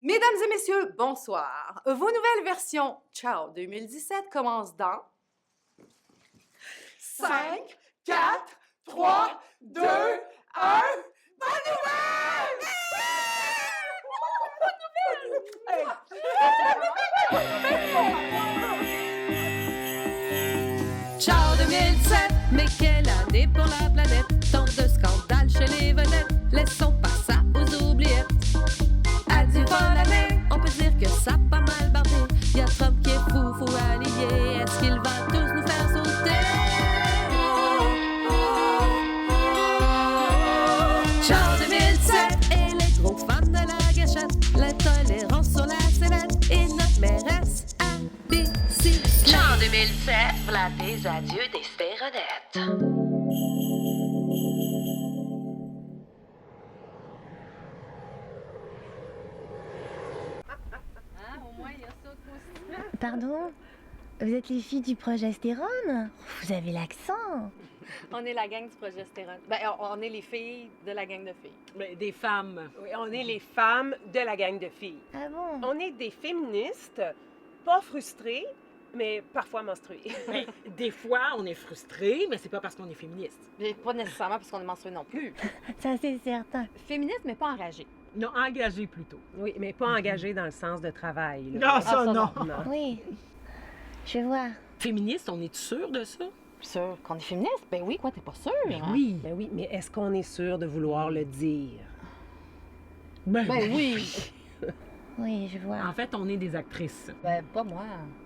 Mesdames et messieurs, bonsoir. Vos nouvelles versions Ciao 2017 commencent dans 5, 4, 3, 2, 1... Bonne nouvelle! Ciao 2007, mais quelle année pour la planète. Tant de scandales chez les vedettes, laissons pas ça aux oubliettes. Adieu bonne année, on peut dire que ça a pas mal bardé. Y'a Trump qui est fou, fou allié, est-ce qu'il va tous nous faire sauter? Ciao 2007, et les gros fans de la gâchette, l'intolérance sur la sellette, et notre mairesse à bicyclette. Ciao 2007, v'là des adieux des stéronettes. Pardon? Vous êtes les filles du progestérone? Vous avez l'accent. On est la gang du progestérone. Ben, on est les filles de la gang de filles. Mais des femmes. Oui, on est les femmes de la gang de filles. Ah bon? On est des féministes, pas frustrées, mais parfois menstruées. Des fois, on est frustré, mais c'est pas parce qu'on est féministe. Mais pas nécessairement parce qu'on est menstrué non plus. Ça, c'est certain. Féministe, mais pas enragé. Non, engagé plutôt. Oui, mais pas engagées dans le sens de travail. Non, ça, non. Non. Oui. Je vois. Féministe, on est sûr de ça? Sûr qu'on est féministe? Ben oui, quoi, t'es pas sûr? Ben hein? oui. Ben oui, mais est-ce qu'on est sûr de vouloir le dire? Ben oui. Oui, je vois. En fait, on est des actrices. Ben, pas moi.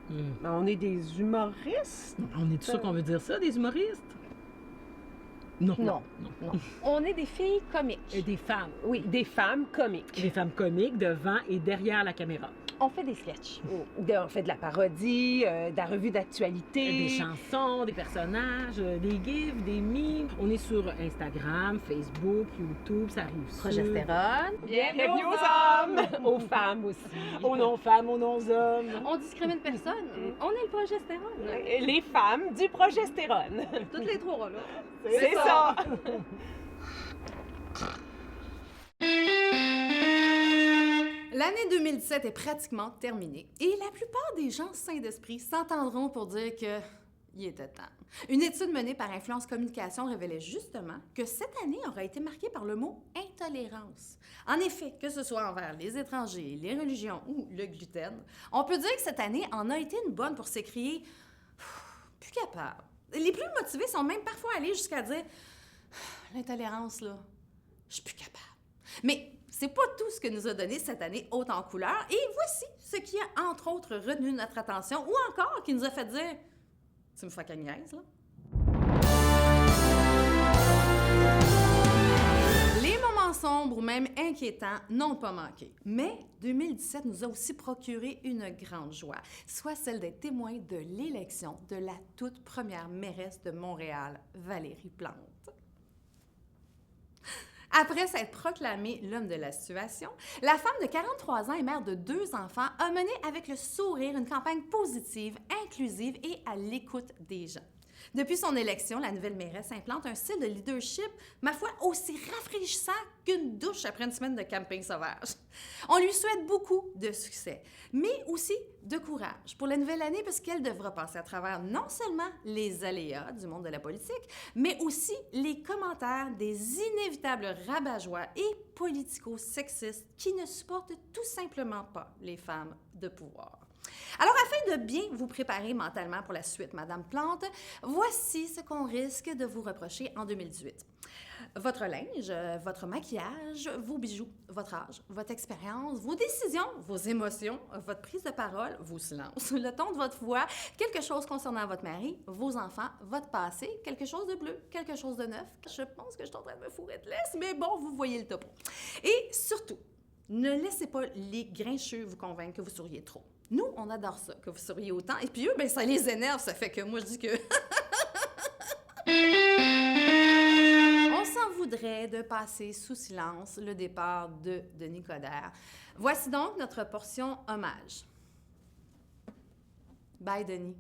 Ben, on est des humoristes. On est sûr qu'on veut dire ça, des humoristes? Non. Non. Non. On est des filles comiques. Et des femmes. Oui, des femmes comiques. Des femmes comiques devant et derrière la caméra. On fait des sketchs. On fait de la parodie, de la revue d'actualité. Des chansons, des personnages, des gifs, des mimes. On est sur Instagram, Facebook, YouTube, ça arrive sur... Progestérone. Bienvenue aux hommes! Aux femmes aussi. Aux non-femmes, aux non-hommes. On discrimine personne. On est le progestérone. Les femmes du progestérone. Toutes les trois, là. C'est ça! L'année 2017 est pratiquement terminée et la plupart des gens sains d'esprit s'entendront pour dire que il était temps. Une étude menée par Influence Communication révélait justement que cette année aura été marquée par le mot intolérance. En effet, que ce soit envers les étrangers, les religions ou le gluten, on peut dire que cette année en a été une bonne pour s'écrier « plus capable ». Les plus motivés sont même parfois allés jusqu'à dire « l'intolérance, là, je suis plus capable ». Mais c'est pas tout ce que nous a donné cette année haute en couleurs. Et voici ce qui a, entre autres, retenu notre attention ou encore qui nous a fait dire « Tu me fais cagnaise, là? » Les moments sombres ou même inquiétants n'ont pas manqué. Mais 2017 nous a aussi procuré une grande joie, soit celle d'être témoin de l'élection de la toute première mairesse de Montréal, Valérie Plante. Après s'être proclamée l'homme de la situation, la femme de 43 ans et mère de 2 enfants a mené avec le sourire une campagne positive, inclusive et à l'écoute des gens. Depuis son élection, la nouvelle mairesse implante un style de leadership, ma foi, aussi rafraîchissant qu'une douche après une semaine de camping sauvage. On lui souhaite beaucoup de succès, mais aussi de courage pour la nouvelle année parce qu'elle devra passer à travers non seulement les aléas du monde de la politique, mais aussi les commentaires des inévitables rabat-joie et politico-sexistes qui ne supportent tout simplement pas les femmes de pouvoir. Alors, afin de bien vous préparer mentalement pour la suite, Madame Plante, voici ce qu'on risque de vous reprocher en 2018. Votre linge, votre maquillage, vos bijoux, votre âge, votre expérience, vos décisions, vos émotions, votre prise de parole, vos silences, le ton de votre voix, quelque chose concernant votre mari, vos enfants, votre passé, quelque chose de bleu, quelque chose de neuf. Je pense que je suis en train de me fourrer de laisse, mais bon, vous voyez le topo. Et surtout, ne laissez pas les grincheux vous convaincre que vous souriez trop. Nous, on adore ça, que vous souriez autant. Et puis eux, ben ça les énerve, ça fait que moi, je dis que... On s'en voudrait de passer sous silence le départ de Denis Coderre. Voici donc notre portion hommage. Bye, Denis.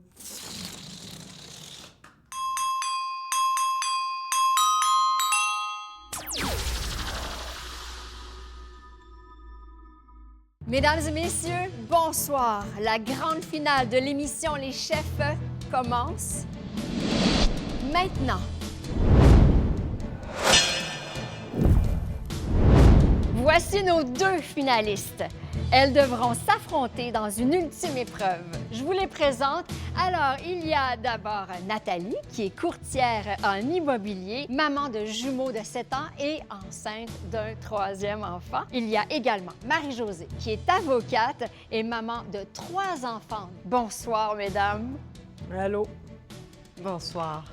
Mesdames et messieurs, bonsoir. La grande finale de l'émission Les Chefs commence maintenant. Voici nos 2 finalistes. Elles devront s'affronter dans une ultime épreuve. Je vous les présente. Alors, il y a d'abord Nathalie, qui est courtière en immobilier, maman de jumeaux de 7 ans et enceinte d'un 3e enfant. Il y a également Marie-Josée, qui est avocate et maman de 3 enfants. Bonsoir, mesdames. Allô? Bonsoir.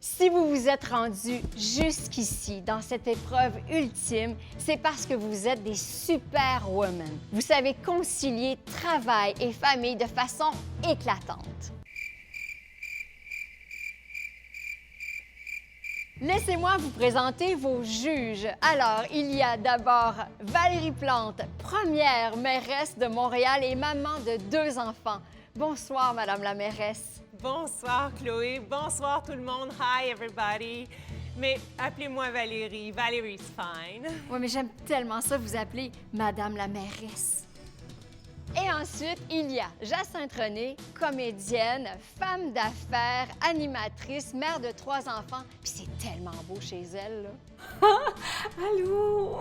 Si vous vous êtes rendus jusqu'ici dans cette épreuve ultime, c'est parce que vous êtes des superwomen. Vous savez concilier travail et famille de façon éclatante. Laissez-moi vous présenter vos juges. Alors, il y a d'abord Valérie Plante, première mairesse de Montréal et maman de 2 enfants. Bonsoir, Madame la mairesse. Bonsoir, Chloé. Bonsoir, tout le monde. Hi, everybody. Mais appelez-moi Valérie. Valéry's fine. Oui, mais j'aime tellement ça vous appeler Madame la mairesse. Et ensuite, il y a Jacinthe René, comédienne, femme d'affaires, animatrice, mère de 3 enfants. Puis c'est tellement beau chez elle, là. Allô?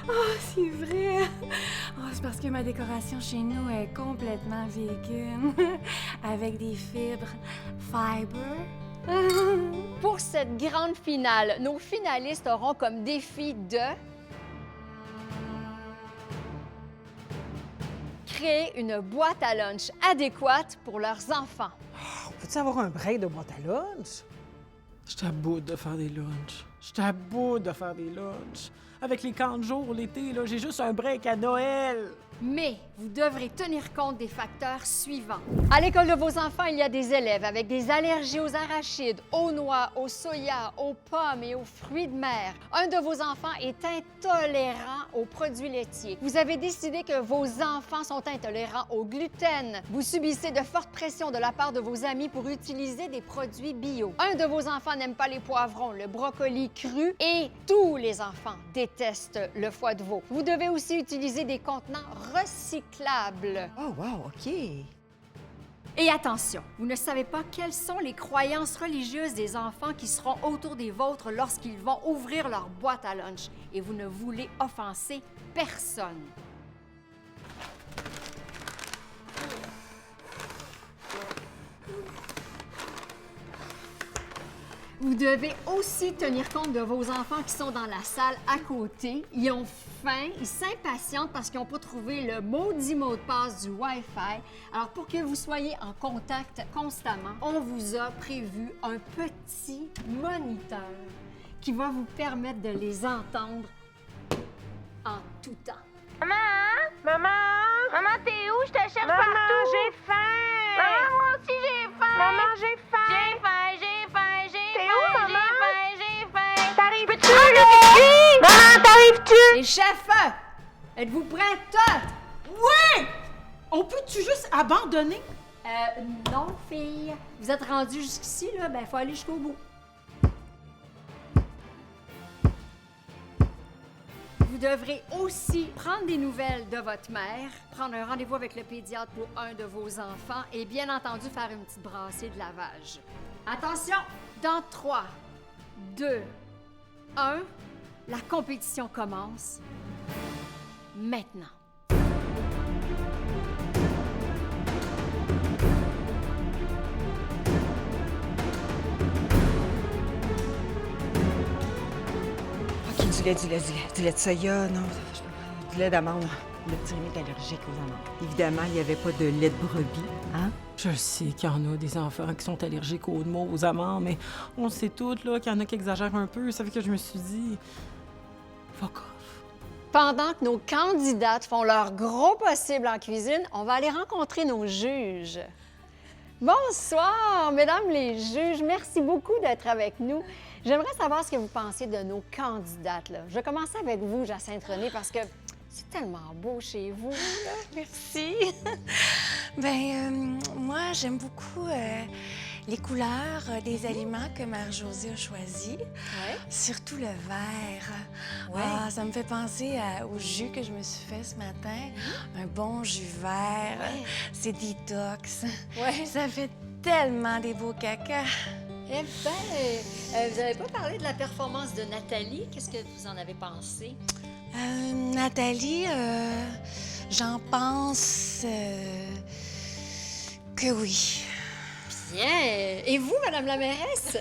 Oh, c'est vrai! Oh, c'est parce que ma décoration chez nous est complètement vegan, avec des fibres fiber. Pour cette grande finale, nos finalistes auront comme défi de créer une boîte à lunch adéquate pour leurs enfants. Oh, peut-tu avoir un break de boîte à lunch? J'étais à bout de faire des lunchs. J'étais à bout de faire des lunchs. Avec les camps de jour l'été, là, j'ai juste un break à Noël. Mais vous devrez tenir compte des facteurs suivants. À l'école de vos enfants, il y a des élèves avec des allergies aux arachides, aux noix, aux soya, aux pommes et aux fruits de mer. Un de vos enfants est intolérant aux produits laitiers. Vous avez décidé que vos enfants sont intolérants au gluten. Vous subissez de fortes pressions de la part de vos amis pour utiliser des produits bio. Un de vos enfants n'aime pas les poivrons, le brocoli cru et tous les enfants détestent le foie de veau. Vous devez aussi utiliser des contenants recyclables. Oh, wow, OK. Et attention, vous ne savez pas quelles sont les croyances religieuses des enfants qui seront autour des vôtres lorsqu'ils vont ouvrir leur boîte à lunch. Et vous ne voulez offenser personne. Vous devez aussi tenir compte de vos enfants qui sont dans la salle à côté. Ils ont faim, ils s'impatientent parce qu'ils n'ont pas trouvé le maudit mot de passe du Wi-Fi. Alors, pour que vous soyez en contact constamment, on vous a prévu un petit moniteur qui va vous permettre de les entendre en tout temps. Maman! Maman! Maman, t'es où? Je te cherche Maman, partout! j'ai faim! Maman, moi aussi j'ai faim! Maman, j'ai faim! J'ai faim, j'ai faim, j'ai T'es faim, où, maman? j'ai faim, j'ai faim! T'arrives-tu? Maman, t'arrives-tu? Les chefs, êtes-vous prêtes? Oui! On peut-tu juste abandonner? Non, fille. Vous êtes rendus jusqu'ici, là, ben, faut aller jusqu'au bout. Vous devrez aussi prendre des nouvelles de votre mère, prendre un rendez-vous avec le pédiatre pour un de vos enfants et bien entendu faire une petite brassée de lavage. Attention, dans 3, 2, 1, la compétition commence maintenant. OK, du lait de soya, non, du lait d'amande. Le petit Rémi est allergique aux amandes. Évidemment, il n'y avait pas de lait de brebis, hein? Je sais qu'il y en a des enfants qui sont allergiques aux noix, aux amandes, mais on le sait toutes, là, qu'il y en a qui exagèrent un peu. Ça fait que je me suis dit... Fuck off. Pendant que nos candidates font leur gros possible en cuisine, on va aller rencontrer nos juges. Bonsoir, mesdames les juges. Merci beaucoup d'être avec nous. J'aimerais savoir ce que vous pensez de nos candidates, là. Je vais commencer avec vous, Jacinthe René, parce que c'est tellement beau chez vous, là. Merci. Moi, j'aime beaucoup les couleurs des aliments que Marie-Josée a choisis. Ouais. Surtout le vert. Ouais. Ah, ça me fait penser au jus que je me suis fait ce matin. Un bon jus vert. Ouais. C'est détox. Ouais. Ça fait tellement des beaux cacas. Eh bien, vous n'avez pas parlé de la performance de Nathalie. Qu'est-ce que vous en avez pensé? Nathalie, j'en pense que oui. Bien. Et vous, Madame la mairesse?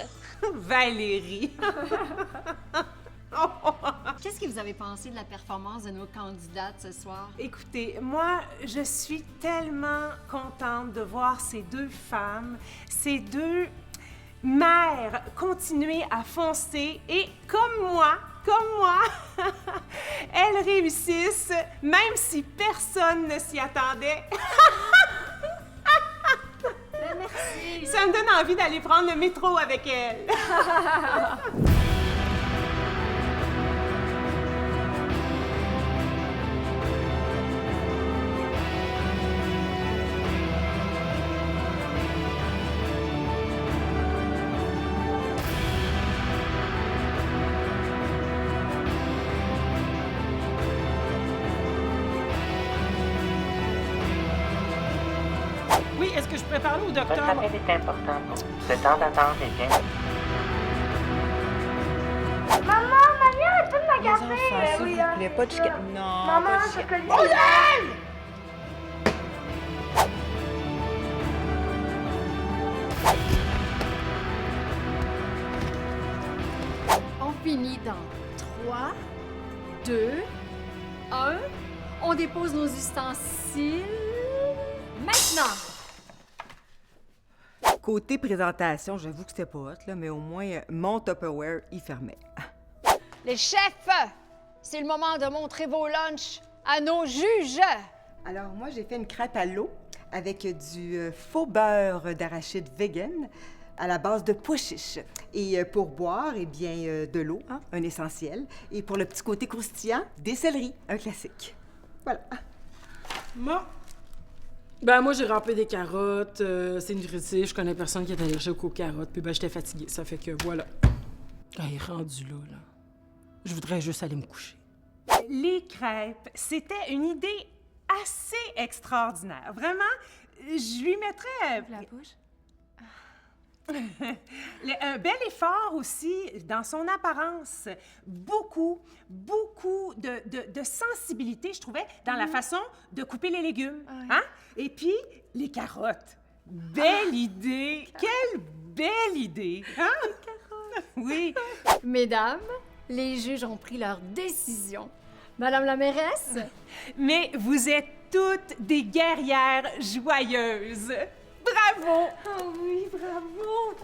Valérie. Qu'est-ce que vous avez pensé de la performance de nos candidates ce soir? Écoutez, moi, je suis tellement contente de voir ces deux femmes, ces deux mères continuer à foncer et comme moi, elles réussissent, même si personne ne s'y attendait. Merci. Ça me donne envie d'aller prendre le métro avec elles. Oui, est-ce que je pourrais parler au docteur? Votre appel est important pour vous. Ce temps d'attente est bien. Maman, viens, tu peux me Les enfants, s'il vous plaît, pas de chicane. Non, pas de chicane. On finit dans 3, 2, 1. On dépose nos ustensiles. Maintenant! Côté présentation, j'avoue que c'était pas hot, là, mais au moins, mon Tupperware, il fermait. Les chefs, c'est le moment de montrer vos lunchs à nos juges. Alors, moi, j'ai fait une crêpe à l'eau avec du faux beurre d'arachide vegan à la base de pois chiches. Et pour boire, eh bien, de l'eau, hein, un essentiel. Et pour le petit côté croustillant, des céleris, un classique. Voilà. Moi, j'ai râpé des carottes, c'est nutritif, je connais personne qui est allergique aux carottes, puis j'étais fatiguée, ça fait que voilà. Il est rendu là. Je voudrais juste aller me coucher. Les crêpes, c'était une idée assez extraordinaire. Vraiment, je lui mettrais... La bouche? Un bel effort aussi dans son apparence. Beaucoup de sensibilité, je trouvais, dans la façon de couper les légumes. Ouais. Hein? Et puis, les carottes. Belle idée! Quelle belle idée! Hein? Les carottes! Oui. Mesdames, les juges ont pris leur décision. Madame la mairesse? Mais vous êtes toutes des guerrières joyeuses. Bravo! Oh oui, bravo!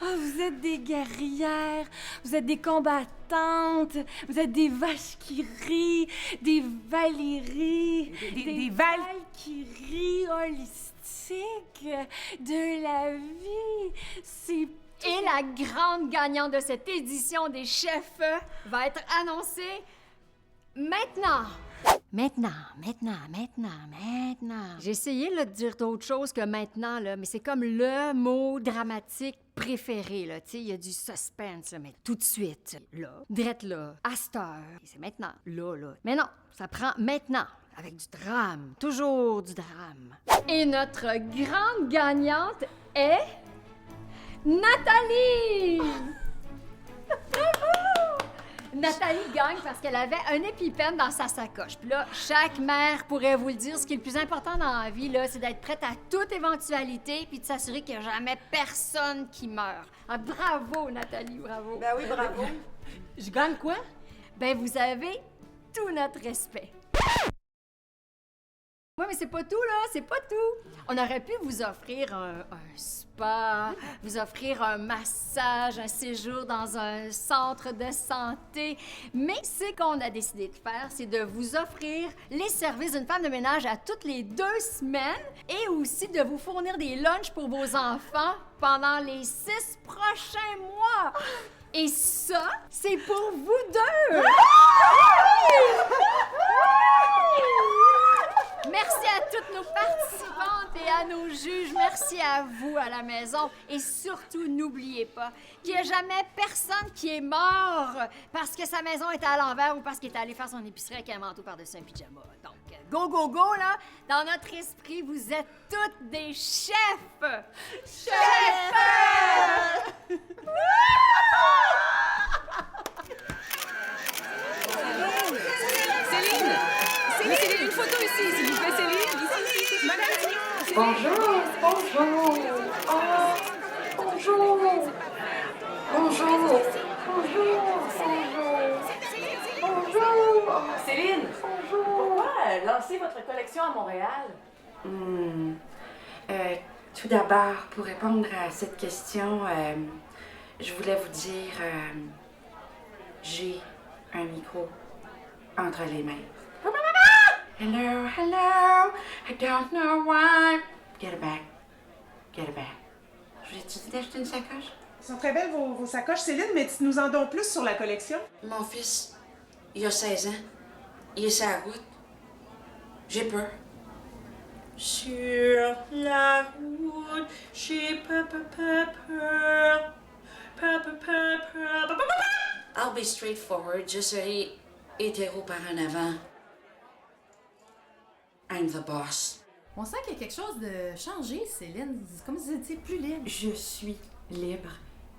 Oh, vous êtes des guerrières, vous êtes des combattantes, vous êtes des vaches qui rient, des Valéries, Des Valkyries holistiques de la vie. C'est... Et la grande gagnante de cette édition des chefs va être annoncée maintenant. Maintenant. J'ai essayé là, de dire d'autres choses que maintenant, là, mais c'est comme le mot dramatique préféré. Là. Tu sais, il y a du suspense, là, mais tout de suite. Là, drette là, à cette heure. Et c'est maintenant. Là. Mais non, ça prend maintenant. Avec du drame. Toujours du drame. Et notre grande gagnante est... Nathalie! Nathalie gagne parce qu'elle avait un épipène dans sa sacoche. Puis là, chaque mère pourrait vous le dire, ce qui est le plus important dans la vie, là, c'est d'être prête à toute éventualité puis de s'assurer qu'il n'y a jamais personne qui meurt. Ah, bravo, Nathalie, bravo. Ben oui, bravo. Je gagne quoi? Ben, vous avez tout notre respect. Oui, mais c'est pas tout, là, c'est pas tout. On aurait pu vous offrir un spa, vous offrir un massage, un séjour dans un centre de santé. Mais ce qu'on a décidé de faire, c'est de vous offrir les services d'une femme de ménage à toutes les 2 semaines et aussi de vous fournir des lunchs pour vos enfants pendant les 6 prochains mois. Et ça, c'est pour vous deux! Merci à toutes nos participantes et à nos juges. Merci à vous à la maison. Et surtout, n'oubliez pas qu'il n'y a jamais personne qui est mort parce que sa maison était à l'envers ou parce qu'il est allé faire son épicerie avec un manteau par-dessus un pyjama. Donc, go, go, go, là! Dans notre esprit, vous êtes toutes des chefs! Chefs! Céline, une photo ici, s'il vous plaît, Céline. Ici. Bonjour, bonjour. Oh, bonjour. Bonjour. Bonjour. Céline, pourquoi lancer votre collection à Montréal? Tout d'abord, pour répondre à cette question, je voulais vous dire, j'ai un micro entre les mains. Hello, hello, I don't know why. Get it back. Je vous ai-tu dit d'acheter une sacoche? Elles sont très belles vos sacoches, Céline, mais nous en donnons plus sur la collection. Mon fils, il a 16 ans. Il est sur la route. J'ai peur. Sur la route, j'ai peur. I'll be straightforward. Je serai hétéro par en avant. I'm the boss. On sent qu'il y a quelque chose de changé, Céline. C'est comme si vous étiez plus libre. Je suis libre,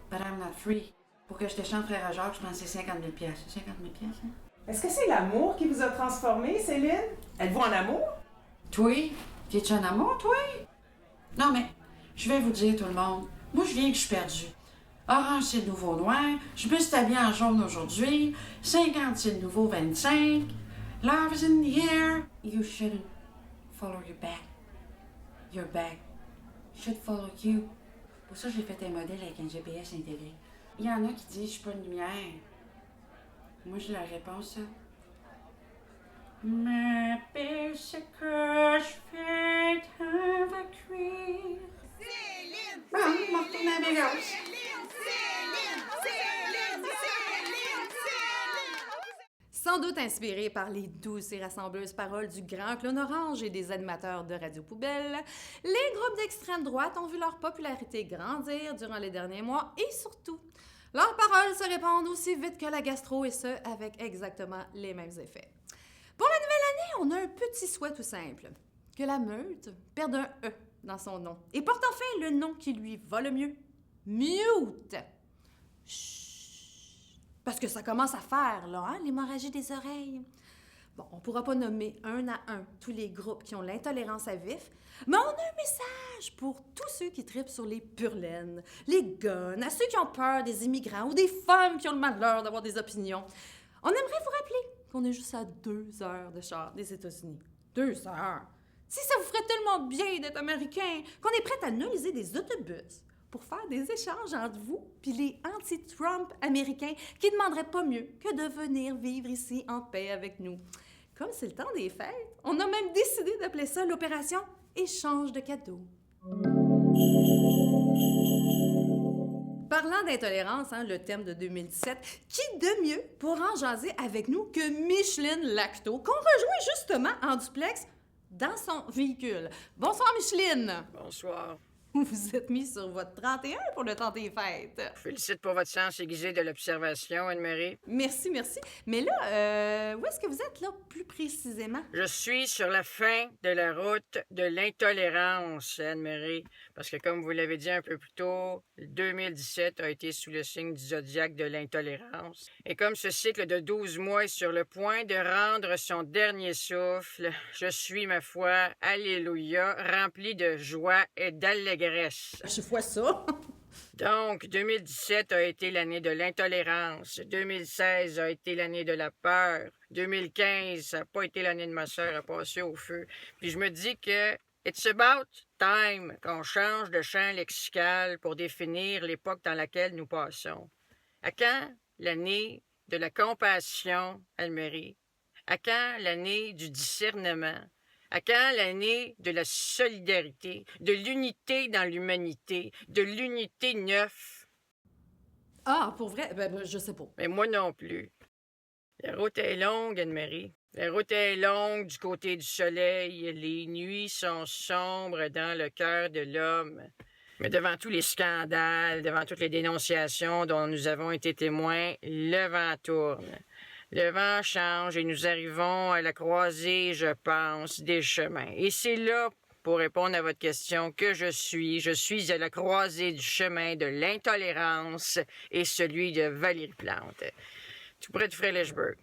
but I'm not free. Pour que je te chante Frère à Jacques, je pense que c'est 50 000 $. C'est 50 000 $, hein? Est-ce que c'est l'amour qui vous a transformé, Céline? Êtes-vous en amour? Toi? T'es-tu en amour, toi? Non, mais je vais vous dire, tout le monde, moi, je viens que je suis perdue. Orange, c'est le nouveau noir. Je me suis habillée en jaune aujourd'hui. 50, c'est le nouveau 25. Love is in the air. You shouldn't follow your back. Your back should follow you. Pour ça, j'ai fait un modèle avec un GPS intégré. Il y en a qui disent, je suis pas une lumière. Moi, je leur réponds ça. Ma belle, ce que je fais avec cuire. Céline! Bon, on va retourner à Vegas. Sans doute inspiré par les douces et rassembleuses paroles du grand clown orange et des animateurs de Radio Poubelle, les groupes d'extrême droite ont vu leur popularité grandir durant les derniers mois et surtout, leurs paroles se répandent aussi vite que la gastro et ce, avec exactement les mêmes effets. Pour la nouvelle année, on a un petit souhait tout simple, que la meute perde un « E » dans son nom et porte enfin le nom qui lui va le mieux, Mute. Chut. Parce que ça commence à faire, là, hein, l'hémorragie des oreilles. Bon, on pourra pas nommer un à un tous les groupes qui ont l'intolérance à vif, mais on a un message pour tous ceux qui tripent sur les purlaines, les guns, à ceux qui ont peur des immigrants ou des femmes qui ont le malheur d'avoir des opinions. On aimerait vous rappeler qu'on est juste à 2 heures de char des États-Unis. 2 heures! Si ça vous ferait tellement bien d'être américain qu'on est prêt à analyser des autobus pour faire des échanges entre vous puis les anti-Trump américains qui demanderaient pas mieux que de venir vivre ici en paix avec nous. Comme c'est le temps des fêtes, on a même décidé d'appeler ça l'opération Échange de cadeaux. Parlant d'intolérance, hein, le thème de 2017, qui de mieux pour en jaser avec nous que Micheline Lacto, qu'on rejoint justement en duplex dans son véhicule. Bonsoir Micheline! Bonsoir. Vous vous êtes mis sur votre 31 pour le temps des fêtes. Félicite pour votre sens aiguisé de l'observation, Anne-Marie. Merci, merci. Mais là, où est-ce que vous êtes, là, plus précisément? Je suis sur la fin de la route de l'intolérance, Anne-Marie. Parce que, comme vous l'avez dit un peu plus tôt, 2017 a été sous le signe du zodiaque de l'intolérance. Et comme ce cycle de 12 mois est sur le point de rendre son dernier souffle, je suis, ma foi, alléluia, rempli de joie et d'allégresse. Je vois ça. Donc, 2017 a été l'année de l'intolérance. 2016 a été l'année de la peur. 2015, ça n'a pas été l'année de ma sœur à passer au feu. Puis je me dis que it's about time qu'on change de champ lexical pour définir l'époque dans laquelle nous passons. À quand l'année de la compassion, Anne-Marie? À quand l'année du discernement? À quand l'année de la solidarité, de l'unité dans l'humanité, de l'unité neuf? Ah, pour vrai? Ben, je sais pas. Mais moi non plus. La route est longue, Anne-Marie. La route est longue du côté du soleil, les nuits sont sombres dans le cœur de l'homme. Mais devant tous les scandales, devant toutes les dénonciations dont nous avons été témoins, le vent tourne. Le vent change et nous arrivons à la croisée, je pense, des chemins. Et c'est là, pour répondre à votre question, que je suis à la croisée du chemin de l'intolérance et celui de Valérie Plante, tout près de Frelichburg.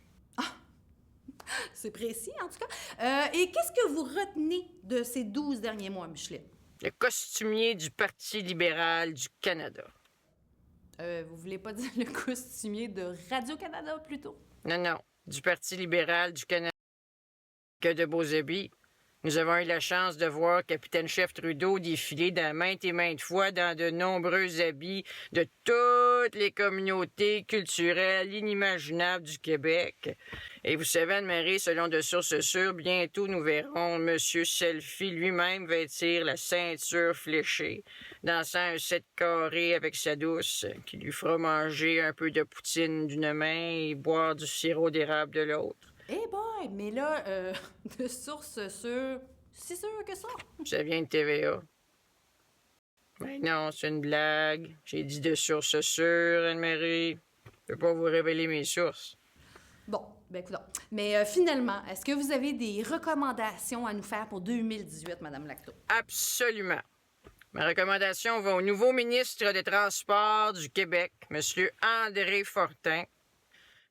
C'est précis, en tout cas. Et qu'est-ce que vous retenez de ces 12 derniers mois, Micheline? Le costumier du Parti libéral du Canada. Vous voulez pas dire le costumier de Radio-Canada, plutôt? Non, du Parti libéral du Canada. Que de beaux habits. Nous avons eu la chance de voir Capitaine-chef Trudeau défiler maintes et maintes fois dans de nombreux habits de toutes les communautés culturelles inimaginables du Québec. Et vous savez, Anne-Marie, selon de sources sûres, bientôt nous verrons M. Selfie lui-même vêtir la ceinture fléchée, dansant un 7 carré avec sa douce, qui lui fera manger un peu de poutine d'une main et boire du sirop d'érable de l'autre. Eh boy, mais là, de sources sûres, si sûr que ça? Ça vient de TVA. Mais non, c'est une blague. J'ai dit de sources sûres, Anne-Marie. Je peux pas vous révéler mes sources. Bon, ben écoute. Mais finalement, est-ce que vous avez des recommandations à nous faire pour 2018, Mme Lacto? Absolument. Ma recommandation va au nouveau ministre des Transports du Québec, M. André Fortin.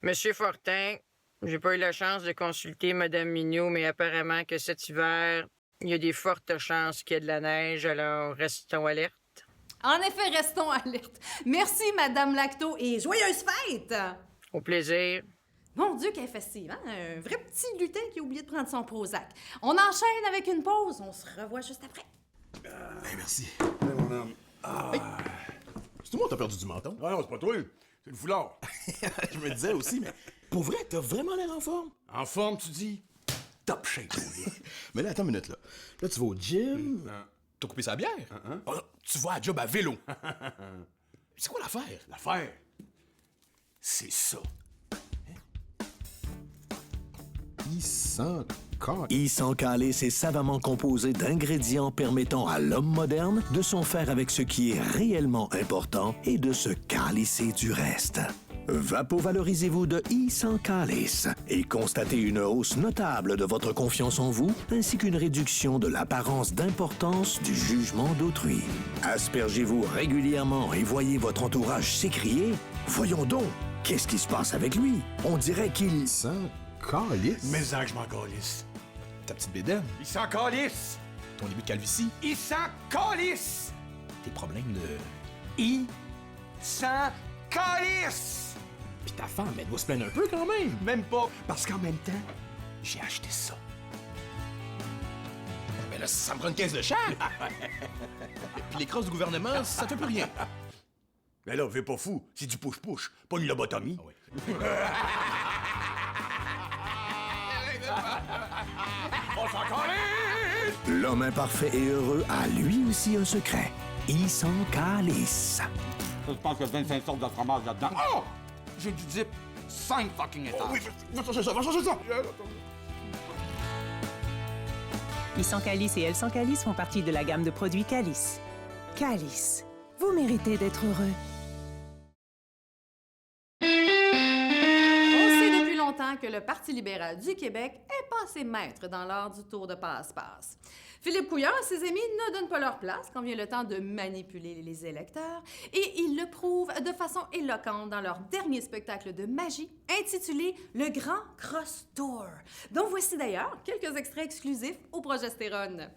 Monsieur Fortin, j'ai pas eu la chance de consulter Mme Mignot, mais apparemment que cet hiver, il y a des fortes chances qu'il y ait de la neige, alors restons alertes. En effet, restons alertes. Merci, Mme Lacto, et joyeuses fêtes! Au plaisir. Mon Dieu, qu'elle est festive, hein? Un vrai petit lutin qui a oublié de prendre son Prozac. On enchaîne avec une pause. On se revoit juste après. Merci. Mon homme. Hey. C'est tout le monde t'as perdu du menton? Ah non, c'est pas toi. C'est le foulard. Je me disais aussi, mais pour vrai, t'as vraiment l'air en forme. En forme, tu dis? Top shape, mon gars. Mais là, attends une minute, là. Là, tu vas au gym. T'as coupé sa bière? Oh, tu vas à job à vélo. C'est quoi l'affaire? L'affaire? C'est ça. E-100 Calice est savamment composé d'ingrédients permettant à l'homme moderne de s'en faire avec ce qui est réellement important et de se calisser du reste. Vapovalorisez-vous de E-100 Calice et constatez une hausse notable de votre confiance en vous ainsi qu'une réduction de l'apparence d'importance du jugement d'autrui. Aspergez-vous régulièrement et voyez votre entourage s'écrier « Voyons donc, qu'est-ce qui se passe avec lui? On dirait qu'il... » Calice? Mais ça que je m'en calisse. Ta petite bédaine? Il s'en calisse. Ton début de calvitie? Il s'en calisse. Tes problèmes de... Il s'en calisse. Puis ta femme, elle doit se plaindre un peu quand même. Même pas, parce qu'en même temps, j'ai acheté ça. Mais là, ça me prend une caisse de char. Puis les crosses du gouvernement, ça fait plus rien. Mais là, fais pas fou. C'est du push-push, pas une lobotomie. Ah ouais. On s'en calisse! L'homme imparfait et heureux a lui aussi un secret. E-100 Calice. Je pense qu'il y a 25 sortes de fromage là-dedans. Oh! J'ai du dip 5 fucking étages. Oh oui, va chercher ça, va chercher ça! E-100 Calice et L100 Calice font partie de la gamme de produits Calice. Calice, vous méritez d'être heureux. Que le Parti libéral du Québec est passé maître dans l'art du tour de passe-passe. Philippe Couillard et ses amis ne donnent pas leur place quand vient le temps de manipuler les électeurs et ils le prouvent de façon éloquente dans leur dernier spectacle de magie intitulé Le Grand Cross Tour, dont voici d'ailleurs quelques extraits exclusifs au Progestérone.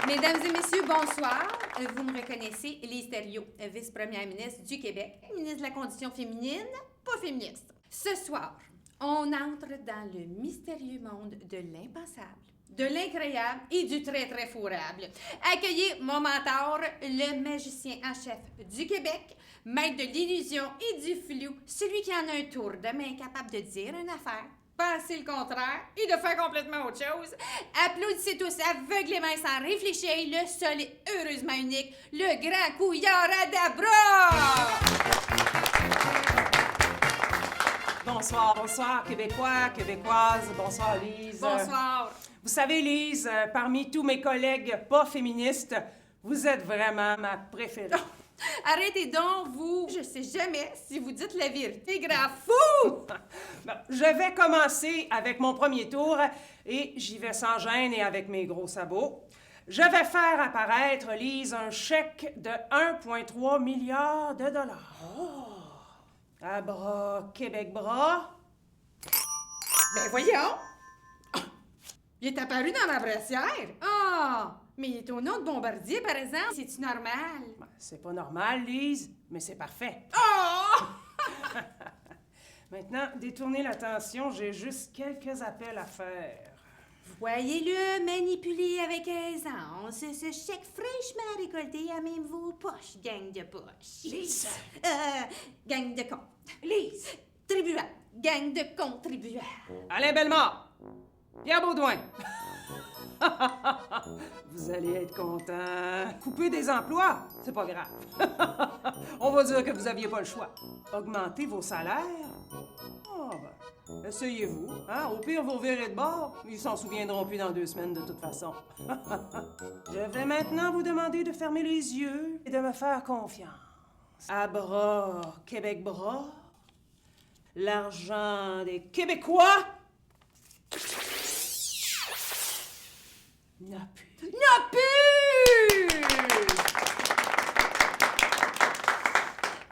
Mesdames et messieurs, bonsoir. Vous me reconnaissez, Lise Thériault, vice-première ministre du Québec, ministre de la Condition féminine, pas féministe. Ce soir, on entre dans le mystérieux monde de l'impensable, de l'incroyable et du très, très fourrable. Accueillez mon mentor, le magicien en chef du Québec, maître de l'illusion et du flou, celui qui en a un tour de main capable de dire une affaire, penser le contraire et de faire complètement autre chose. Applaudissez tous aveuglément et sans réfléchir le seul et heureusement unique, le grand Couillardabra! Bonsoir, bonsoir, Québécois, Québécoises. Bonsoir, Lise. Bonsoir. Vous savez, Lise, parmi tous mes collègues pas féministes, vous êtes vraiment ma préférée. Arrêtez donc, vous! Je sais jamais si vous dites la vérité, grand fou! Bon, je vais commencer avec mon premier tour et j'y vais sans gêne et avec mes gros sabots. Je vais faire apparaître, Lise, un chèque de 1,3 milliard de dollars. Oh! À bras, Québec bras. Ben voyons! Il est apparu dans ma brassière. Ah! Mais il est au nom de Bombardier, par exemple. C'est-tu normal? C'est pas normal, Lise, mais c'est parfait. Oh! Maintenant, détournez l'attention, j'ai juste quelques appels à faire. Voyez-le manipuler avec aisance, ce chèque fraîchement récolté à même vos poches, gang de poches. Lise! Gang de cons. Lise! Tribuables. Gang de contribuables. Alain Bellemare! Pierre Baudouin! Vous allez être content. Couper des emplois, c'est pas grave. On va dire que vous aviez pas le choix. Augmenter vos salaires? Ah ben, essayez-vous. Hein? Au pire, vous reverrez de bord. Ils s'en souviendront plus dans 2 semaines de toute façon. Je vais maintenant vous demander de fermer les yeux et de me faire confiance. À bras, Québec bras, l'argent des Québécois n'a plus. N'a plus!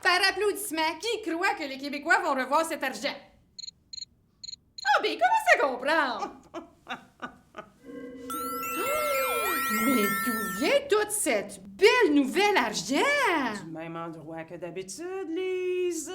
Par applaudissement, qui croit que les Québécois vont revoir cet argent? Ah, ben, comment ça comprendre? Mais d'où vient toute cette belle nouvelle argent? Du même endroit que d'habitude, Lise.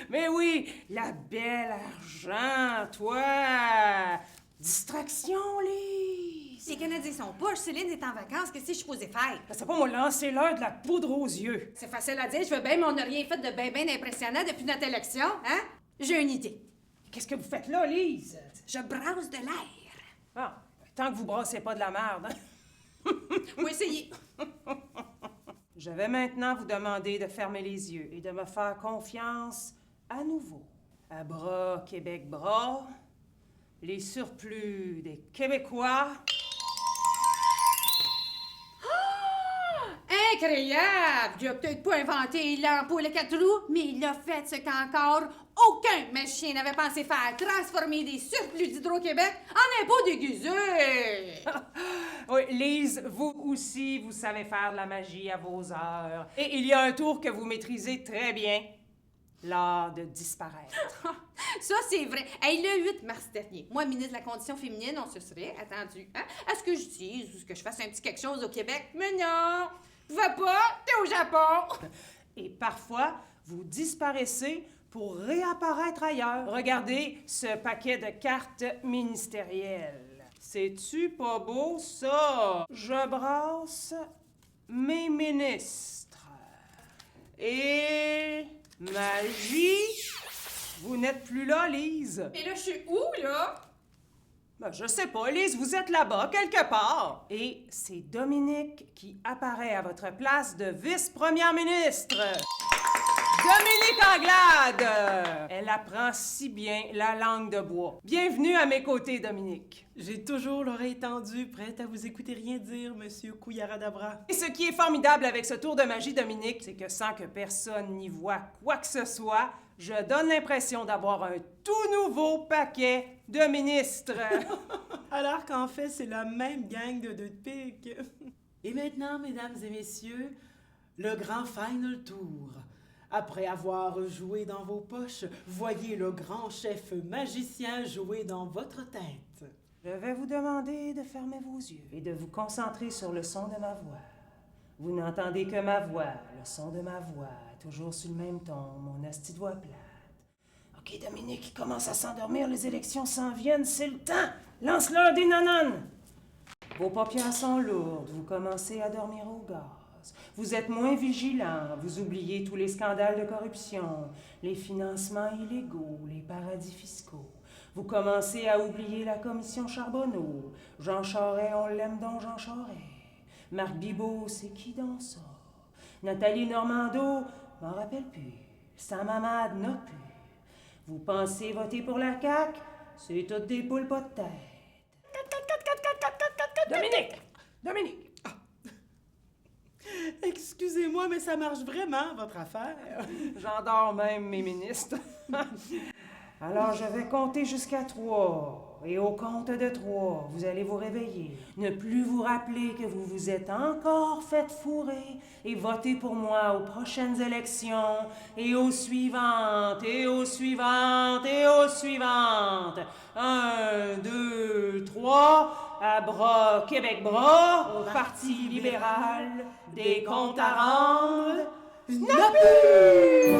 Mais oui, la belle argent, toi. Distraction, Lise. Les Canadiens sont poches, Céline est en vacances, qu'est-ce que je suis supposée faire? C'est pas moi lancer l'heure de la poudre aux yeux. C'est facile à dire, je veux bien, mais on n'a rien fait de bien impressionnant depuis notre élection, hein? J'ai une idée. Qu'est-ce que vous faites là, Lise? Je brasse de l'air. Ah, tant que vous brassez pas de la merde, hein? Faut essayer. Je vais maintenant vous demander de fermer les yeux et de me faire confiance à nouveau. À bras, Québec bras, les surplus des Québécois. Incroyable! Il a peut-être pas inventé l'ampoule à 4 roues, mais il a fait ce qu'encore aucun magicien n'avait pensé faire, transformer des surplus d'Hydro-Québec en impôts déguisés! Oui, Lise, vous aussi, vous savez faire de la magie à vos heures. Et il y a un tour que vous maîtrisez très bien, l'art de disparaître. Ça, c'est vrai. Hey, le 8 mars dernier, moi, ministre de la Condition féminine, on se serait attendu à ce que je dise ou ce que je fasse un petit quelque chose au Québec. Mais non! Va pas, t'es au Japon! Et parfois, vous disparaissez pour réapparaître ailleurs. Regardez ce paquet de cartes ministérielles. C'est-tu pas beau, ça? Je brasse mes ministres. Et magie, vous n'êtes plus là, Lise. Mais là, je suis où, là? Ben, je sais pas, Lise, vous êtes là-bas, quelque part. Et c'est Dominique qui apparaît à votre place de vice-première ministre. Dominique Anglade! Elle apprend si bien la langue de bois. Bienvenue à mes côtés, Dominique. J'ai toujours l'oreille tendue, prête à vous écouter rien dire, monsieur Couillardabra. Et ce qui est formidable avec ce tour de magie, Dominique, c'est que sans que personne n'y voie quoi que ce soit, je donne l'impression d'avoir un tout nouveau paquet de ministres. Alors qu'en fait, c'est la même gang de 2 de pique. Et maintenant, mesdames et messieurs, le grand final tour. Après avoir joué dans vos poches, voyez le grand chef magicien jouer dans votre tête. Je vais vous demander de fermer vos yeux et de vous concentrer sur le son de ma voix. Vous n'entendez que ma voix, le son de ma voix, toujours sur le même ton, mon asti de voix plate. OK, Dominique, il commence à s'endormir, les élections s'en viennent, c'est le temps! Lance-leur des nananes! Vos paupières sont lourdes, vous commencez à dormir au gaz. Vous êtes moins vigilant, vous oubliez tous les scandales de corruption, les financements illégaux, les paradis fiscaux. Vous commencez à oublier la commission Charbonneau. Jean Charest, on l'aime donc Jean Charest. Marc Bibot, c'est qui dans ça? Nathalie Normando, m'en rappelle plus. Sam Hamad n'a plus. Vous pensez voter pour la CAQ? C'est toutes des poules pas de tête. Dominique! Excusez-moi, mais ça marche vraiment, votre affaire. J'endors même mes ministres. Alors, je vais compter jusqu'à 3. Et au compte de 3, vous allez vous réveiller. Ne plus vous rappeler que vous vous êtes encore fait fourrer et voter pour moi aux prochaines élections et aux suivantes, et aux suivantes, et aux suivantes. 1, 2, 3, à bras, Québec bras, au Parti libéral, des comptes à rendre. N'a plus!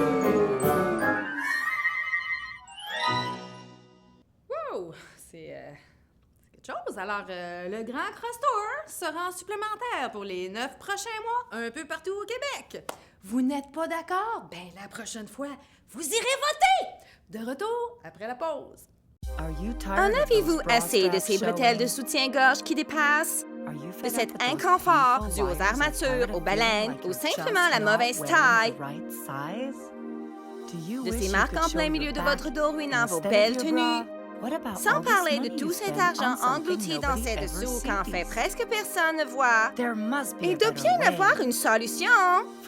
Wow! C'est quelque chose. Alors, le Grand Cross Tour sera en supplémentaire pour les 9 prochains mois, un peu partout au Québec. Vous n'êtes pas d'accord? Ben, la prochaine fois, vous irez voter! De retour après la pause. En avez-vous assez de ces bretelles de soutien-gorge qui dépassent? De cet inconfort dû aux armatures, aux baleines ou simplement la mauvaise taille? De ces marques en plein milieu de votre dos ruinant vos belles tenues? Sans parler de tout cet argent englouti dans ces dessous qu'en fait presque personne ne voit. Il doit bien avoir une solution.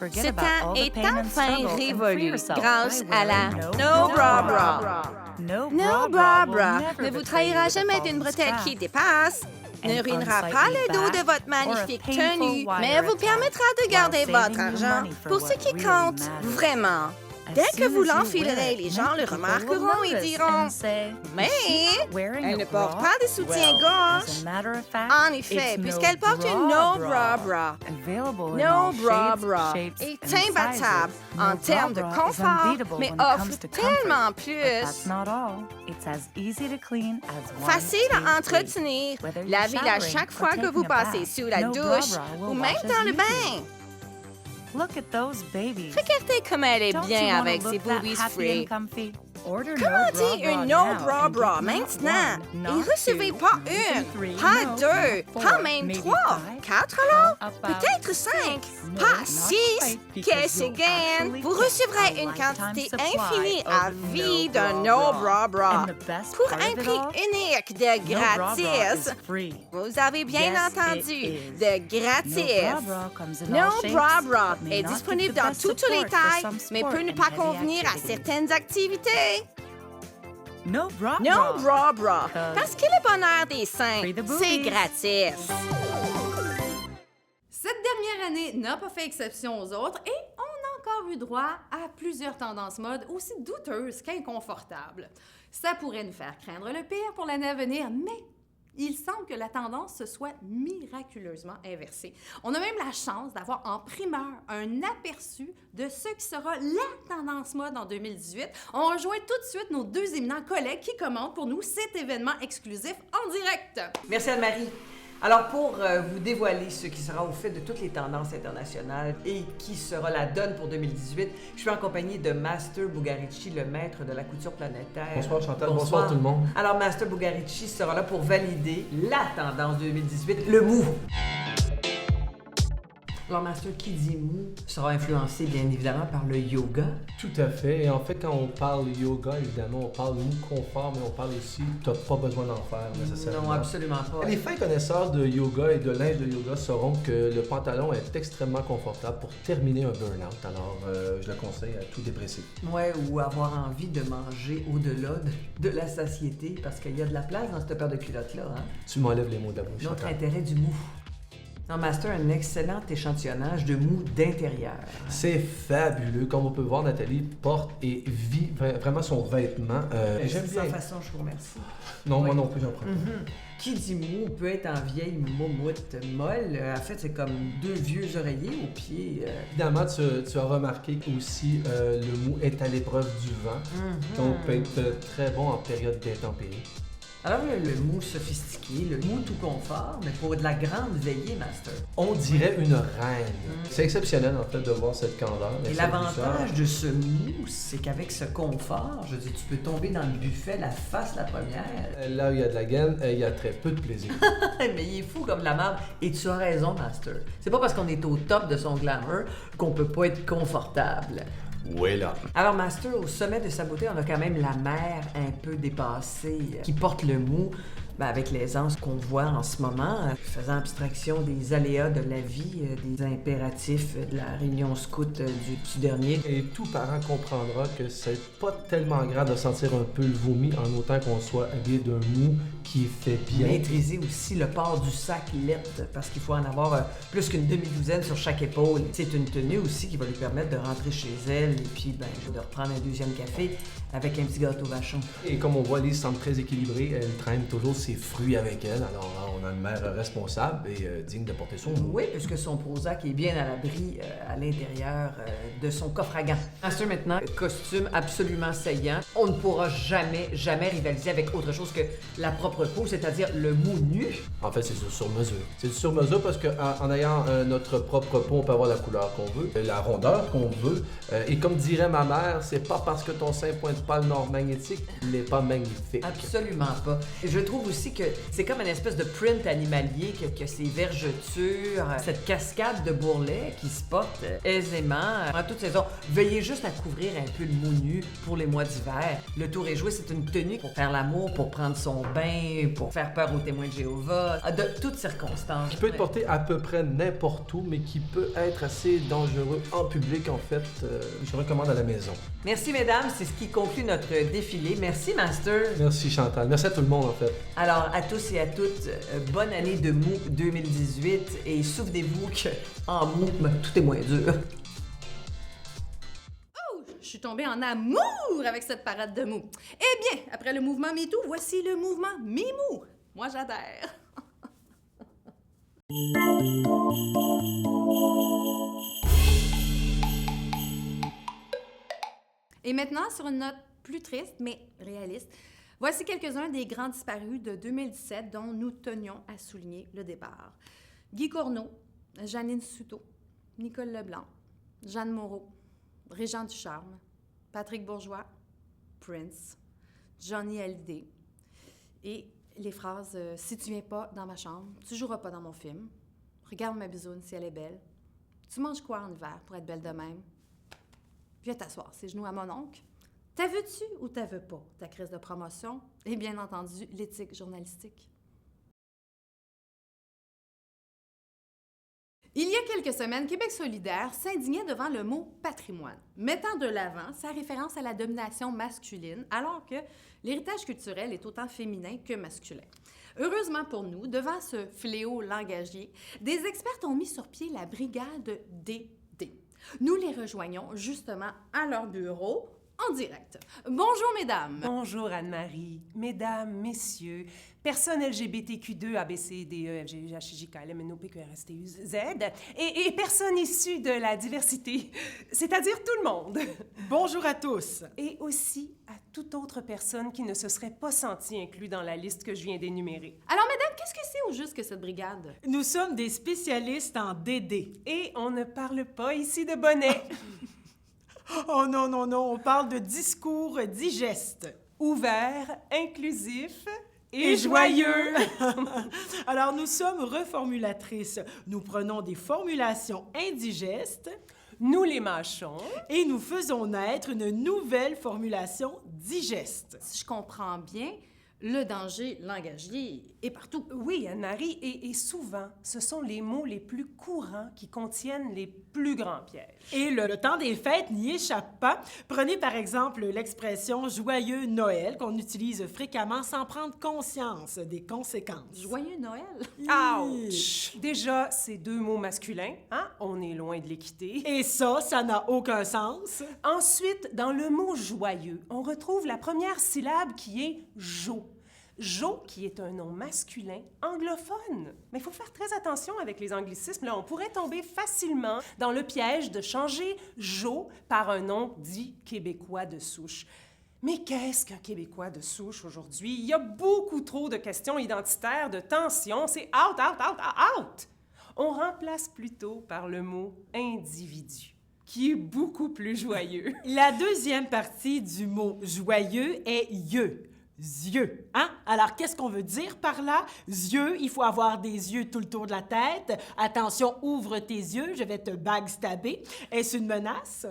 Ce temps est enfin révolu grâce à la No Bra Bra. No Bra Bra ne vous trahira jamais d'une bretelle qui dépasse, ne ruinera pas le dos de votre magnifique tenue, mais vous permettra de garder votre argent pour ce qui compte vraiment. Dès que vous l'enfilerez, les gens le remarqueront et diront « Mais elle ne porte pas de soutien-gorge. » En effet, puisqu'elle porte une No Bra Bra. No Bra Bra est imbattable en termes de confort, mais offre tellement plus. Facile à entretenir, lavez-la chaque fois que vous passez sous la douche ou même dans le bain. Regardez comme elle est bien avec ses boobies free. Commandez une No Bra Bra maintenant et recevez pas une, pas deux, pas même 3, 4 alors, peut-être 5, pas 6. Qu'est-ce gain? Vous recevrez une quantité infinie à vie de No Bra Bra pour un prix unique de gratis. Vous avez bien entendu, de gratis. No Bra Bra est disponible dans toutes les tailles, mais peut ne pas convenir à certaines activités. No Bra Bra. Parce que le bonheur des seins, c'est gratis. Cette dernière année n'a pas fait exception aux autres et on a encore eu droit à plusieurs tendances mode aussi douteuses qu'inconfortables. Ça pourrait nous faire craindre le pire pour l'année à venir, mais il semble que la tendance se soit miraculeusement inversée. On a même la chance d'avoir en primeur un aperçu de ce qui sera la tendance mode en 2018. On rejoint tout de suite nos 2 éminents collègues qui commentent pour nous cet événement exclusif en direct. Merci Anne-Marie. Alors, pour vous dévoiler ce qui sera au fait de toutes les tendances internationales et qui sera la donne pour 2018, je suis en compagnie de Master Bugarici, le maître de la couture planétaire. Bonsoir Chantal, bonsoir tout le monde. Alors, Master Bugarici sera là pour valider la tendance 2018, le mou. Alors, Master, qui dit mou sera influencé bien évidemment par le yoga. Tout à fait. Et en fait, quand on parle yoga, évidemment, on parle mou confort, mais on parle aussi, tu n'as pas besoin d'en faire nécessairement. Non, absolument pas. Les fins connaisseurs de yoga et de linge de yoga sauront que le pantalon est extrêmement confortable pour terminer un burn-out. Alors, je le conseille à tout dépressif. Ouais, ou avoir envie de manger au-delà de la satiété, parce qu'il y a de la place dans cette paire de culottes-là. Hein? Tu m'enlèves les mots de la bouche. Notre intérêt du mou. Non, Master, un excellent échantillonnage de mou d'intérieur. C'est fabuleux. Comme on peut voir, Nathalie porte et vit vraiment son vêtement. J'aime bien. Sans façon, je vous remercie. Non, oui. Moi non plus, j'en prends pas. Qui dit mou peut être en vieille moumoute molle. En fait, c'est comme 2 vieux oreillers aux pieds. Évidemment, tu as remarqué aussi le mou est à l'épreuve du vent. Donc, peut être très bon en période d'intempérie. Alors, le mou sophistiqué, le mou tout confort, mais pour de la grande veillée, Master. On dirait une reine. C'est exceptionnel, en fait, de voir cette candeur. Et l'avantage de ce mou, c'est qu'avec ce confort, je veux dire, tu peux tomber dans le buffet la face la première. Là où il y a de la gaine, il y a très peu de plaisir. Mais il est fou comme la marde. Et tu as raison, Master. C'est pas parce qu'on est au top de son glamour qu'on peut pas être confortable. Ouais, là. Alors, Master, au sommet de sa beauté, on a quand même la mère un peu dépassée, qui porte le mou avec l'aisance qu'on voit en ce moment, faisant abstraction des aléas de la vie, des impératifs de la réunion scout du petit dernier. Et tout parent comprendra que c'est pas tellement grave de sentir un peu le vomi en autant qu'on soit habillé d'un mou qui fait bien. Maîtriser aussi le port du sac lettre, parce qu'il faut en avoir plus qu'une demi-douzaine sur chaque épaule. C'est une tenue aussi qui va lui permettre de rentrer chez elle et puis de reprendre un deuxième café avec un petit gâteau vachon. Et comme on voit, Lise semble très équilibrée. Elle traîne toujours ses fruits avec elle. Alors là, on a une mère responsable et digne de porter son mou. Oui, puisque son Prozac est bien à l'abri à l'intérieur de son coffre à gants. Master, maintenant, costume absolument saillant. On ne pourra jamais rivaliser avec autre chose que la propre peau, c'est-à-dire le mou nu. En fait, c'est sur mesure. C'est sur mesure parce qu'en ayant notre propre peau, on peut avoir la couleur qu'on veut, la rondeur qu'on veut. Et comme dirait ma mère, c'est pas parce que ton sein pointe pas le nord magnétique, il n'est pas magnifique. Absolument pas. Et je trouve aussi que c'est comme une espèce de print animalier que ces vergetures, cette cascade de bourrelets qui se portent aisément en toute saison. Veuillez juste à couvrir un peu le mou nu pour les mois d'hiver. Le tour est joué, c'est une tenue pour faire l'amour, pour prendre son bain, pour faire peur aux témoins de Jéhovah, de toutes circonstances. Qui peut être porté à peu près n'importe où, mais qui peut être assez dangereux en public, en fait. Je recommande à la maison. Merci, mesdames. C'est ce qui conclut notre défilé. Merci, Master. Merci, Chantal. Merci à tout le monde, en fait. Alors, à tous et à toutes, bonne année de mou 2018 et souvenez-vous qu'en mou, tout est moins dur. Je suis tombée en amour avec cette parade de mou. Eh bien, après le mouvement MeToo, voici le mouvement MeMou. Moi, j'adhère. Et maintenant, sur une note plus triste, mais réaliste, voici quelques-uns des grands disparus de 2017 dont nous tenions à souligner le départ. Guy Corneau, Janine Souto, Nicole Leblanc, Jeanne Moreau, Régent Ducharme, Patrick Bourgeois, Prince, Johnny Hallyday et les phrases « Si tu viens pas dans ma chambre, tu joueras pas dans mon film. Regarde ma bisoune si elle est belle. Tu manges quoi en hiver pour être belle de même? Viens t'asseoir ses genoux à mon oncle. T'as veux-tu ou t'as veux pas ta crise de promotion? Et bien entendu, l'éthique journalistique. Il y a quelques semaines, Québec solidaire s'indignait devant le mot « patrimoine », mettant de l'avant sa référence à la domination masculine, alors que l'héritage culturel est autant féminin que masculin. Heureusement pour nous, devant ce fléau langagier, des experts ont mis sur pied la brigade DD. Nous les rejoignons justement à leur bureau, en direct. Bonjour, mesdames. Bonjour, Anne-Marie. Mesdames, messieurs, personnes LGBTQ2, ABC, DE, FG, HJ, KLM, NOP, QRS, TU, Z, et personnes issues de la diversité, c'est-à-dire tout le monde. Bonjour à tous. Et aussi à toute autre personne qui ne se serait pas sentie inclue dans la liste que je viens d'énumérer. Alors, mesdames, qu'est-ce que c'est au juste que cette brigade? Nous sommes des spécialistes en DD. Et on ne parle pas ici de bonnet. Oh non, non, non, on parle de discours digestes. Ouvert, inclusif et joyeux. Alors, nous sommes reformulatrices. Nous prenons des formulations indigestes, nous les mâchons et nous faisons naître une nouvelle formulation digeste. Si je comprends bien, le danger langagier est partout. Oui, Anne-Marie, et souvent, ce sont les mots les plus courants qui contiennent les plus grands pièges. Et le temps des fêtes n'y échappe pas. Prenez par exemple l'expression « joyeux Noël » qu'on utilise fréquemment sans prendre conscience des conséquences. Joyeux Noël? Ouch! Déjà, c'est deux mots masculins, hein? On est loin de l'équité. Et ça n'a aucun sens. Ensuite, dans le mot « joyeux », on retrouve la première syllabe qui est « jo ». Jo, qui est un nom masculin anglophone. Mais il faut faire très attention avec les anglicismes. Là, on pourrait tomber facilement dans le piège de changer Jo par un nom dit québécois de souche. Mais qu'est-ce qu'un Québécois de souche aujourd'hui? Il y a beaucoup trop de questions identitaires, de tensions. C'est out, out, out, out! On remplace plutôt par le mot « individu », qui est beaucoup plus joyeux. La deuxième partie du mot « joyeux » est « yeux ». Yeux, hein? Alors, qu'est-ce qu'on veut dire par là? Yeux, il faut avoir des yeux tout le tour de la tête. Attention, ouvre tes yeux, je vais te backstabber. Est-ce une menace?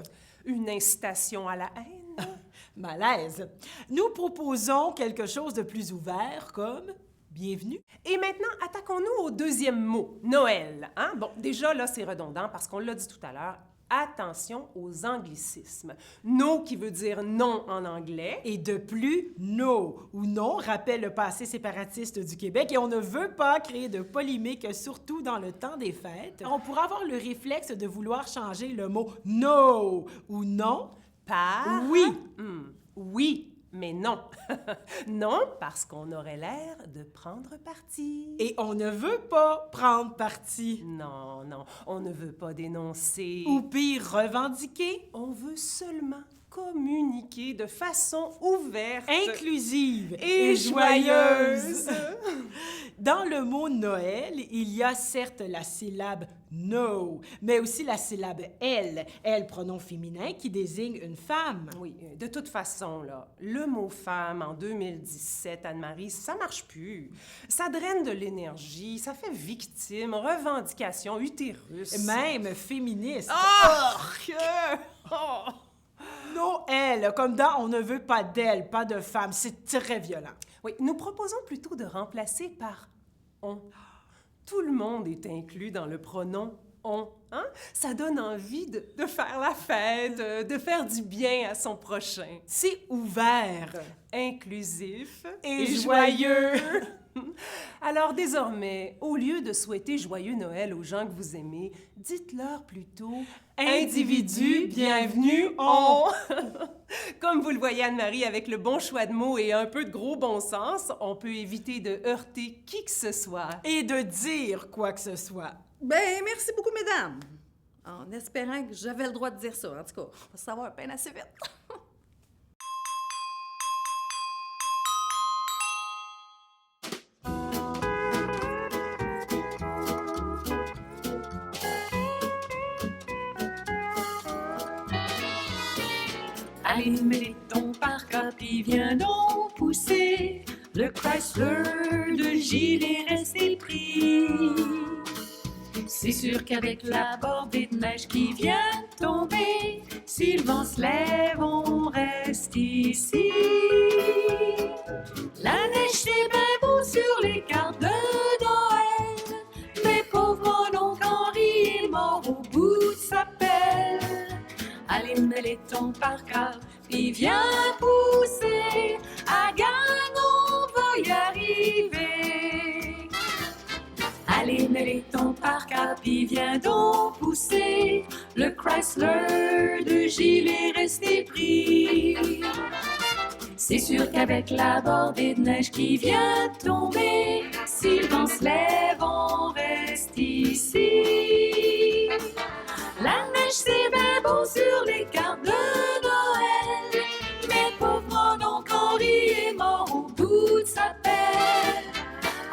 Une incitation à la haine? Malaise. Nous proposons quelque chose de plus ouvert, comme bienvenue. Et maintenant, attaquons-nous au deuxième mot, Noël. Hein? Bon, déjà, là, c'est redondant parce qu'on l'a dit tout à l'heure. Attention aux anglicismes. No qui veut dire non en anglais. Et de plus, no ou non rappelle le passé séparatiste du Québec et on ne veut pas créer de polémique, surtout dans le temps des fêtes. On pourrait avoir le réflexe de vouloir changer le mot no ou non par oui. Oui. Mais non. Non, parce qu'on aurait l'air de prendre parti. Et on ne veut pas prendre parti. Non, non, on ne veut pas dénoncer. Ou pire, revendiquer. On veut seulement communiquer de façon ouverte, inclusive et joyeuse. Dans le mot Noël, il y a certes la syllabe no, mais aussi la syllabe elle, pronom féminin qui désigne une femme. Oui, de toute façon, là, le mot femme en 2017, Anne-Marie, ça marche plus. Ça draine de l'énergie, ça fait victime, revendication, utérus. Même féministe. Oh! Noël, comme dans on ne veut pas d'elle, pas de femme, c'est très violent. Oui, nous proposons plutôt de remplacer par on. Tout le monde est inclus dans le pronom on. Hein? Ça donne envie de faire la fête, de faire du bien à son prochain. C'est ouvert, inclusif et joyeux. Alors désormais, au lieu de souhaiter joyeux Noël aux gens que vous aimez, dites-leur plutôt individu, bienvenue, on. Comme vous le voyez, Anne-Marie, avec le bon choix de mots et un peu de gros bon sens, on peut éviter de heurter qui que ce soit. Et de dire quoi que ce soit. Ben, merci beaucoup, mesdames. En espérant que j'avais le droit de dire ça. En tout cas, on va savoir peine assez vite. Allez, mets ton parc-up, il vient donc pousser. Le Chrysler de Gilles est resté pris. C'est sûr qu'avec la bordée de neige qui vient de tomber, si le vent se lève, on reste ici. La neige, c'est bien beau sur les cartes de Noël, mais pauvre mon oncle Henri est mort au bout de sa pelle. Allez, mets ton parc-up, puis viens pousser. À gang, on va y arriver. Allez, mets ton parc-up, puis viens donc pousser. Le Chrysler de Gilles est resté pris. C'est sûr qu'avec la bordée de neige qui vient de tomber, si le vent se lève, on reste ici. La neige, c'est bien beau sur les cartes de Noël, mais pauvre mon oncle Henri est mort au bout de sa pelle.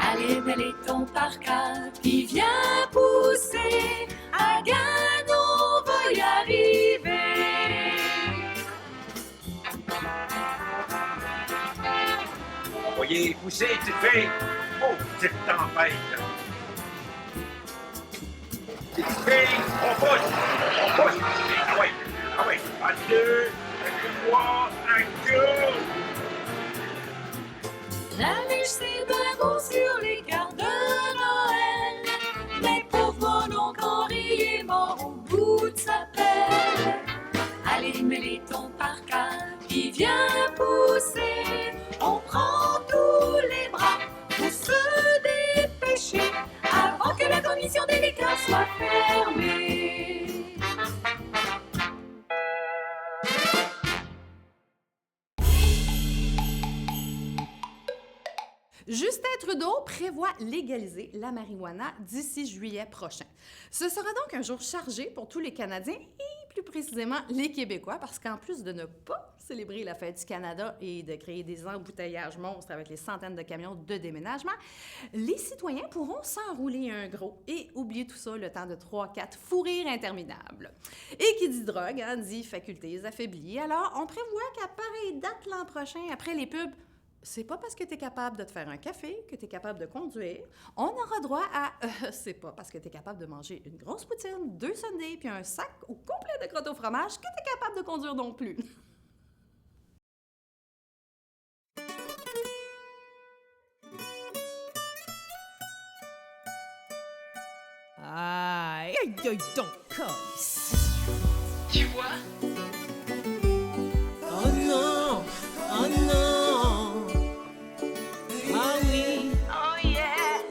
Allez, mets ton parc-up, puis viens pousser. À gang, on va y arriver. Envoyez pousser, petite fille. Oh, petite tempête. Petite fille, on pousse. Ah ouais, à deux, à trois, à go. La neige, c'est bien beau sur les cartes de Noël, mais pauvre mon oncle Henri est mort au bout de sa pelle. Allez, mets ton parc-up, puis viens pousser. On prend tous les bras pour se dépêcher avant que la commission des liqueurs soit fermée. Justin Trudeau prévoit légaliser la marijuana d'ici juillet prochain. Ce sera donc un jour chargé pour tous les Canadiens et plus précisément les Québécois, parce qu'en plus de ne pas célébrer la fête du Canada et de créer des emboutteillages monstres avec les centaines de camions de déménagement, les citoyens pourront s'enrouler un gros et oublier tout ça le temps de 3-4 fous rires interminables. Et qui dit drogue, dit facultés affaiblies. Alors, on prévoit qu'à pareille date l'an prochain, après les pubs, c'est pas parce que tu es capable de te faire un café que tu es capable de conduire. On aura droit à c'est pas parce que tu es capable de manger une grosse poutine, 2 sundaes puis un sac au complet de crottes au fromage que tu es capable de conduire non plus. Aïe, aïe, aïe, donc, calice. Tu vois? Oh non! Oh non! Ah oui! Oh yeah!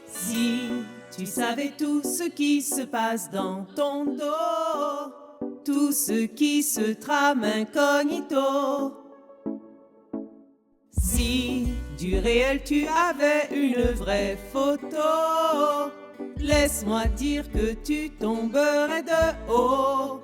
Si tu savais tout ce qui se passe dans ton dos, tout ce qui se trame incognito. Si du réel tu avais une vraie photo, laisse-moi dire que tu tomberais de haut.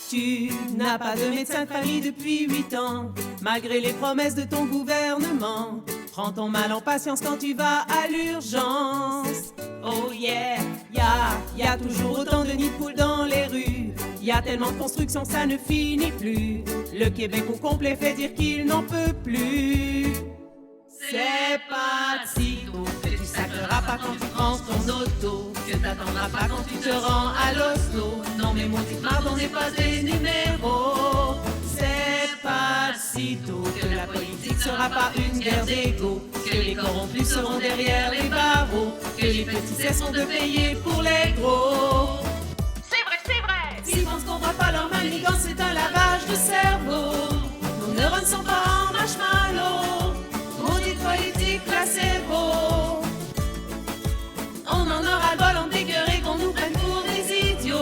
Tu n'as pas de médecin de famille depuis 8 ans, malgré les promesses de ton gouvernement. Prends ton mal en patience quand tu vas à l'urgence. Oh yeah, y a toujours autant de nids de poules dans les rues. Y a tellement de constructions que ça ne finit plus. Le Québec au complet fait dire qu'il n'en peut plus. C'est pas si tôt que tu sacreras pas quand tu prends ton auto, que t'attendras pas quand tu te rends à l'hosto. Non mais maudite marde, on n'est pas des numéros. C'est pas si tôt que la politique sera pas une guerre d'ego, que les corrompus seront derrière les barreaux, que les petits cesseront de payer pour les gros. C'est vrai, c'est vrai! S'ils pensent qu'on voit pas leur manigance, c'est un lavage de cerveau. Nos neurones sont pas en marshmallow. Maudite politique placebo. On en aura le bol, on dégueulerait qu'on nous prenne pour des idiots.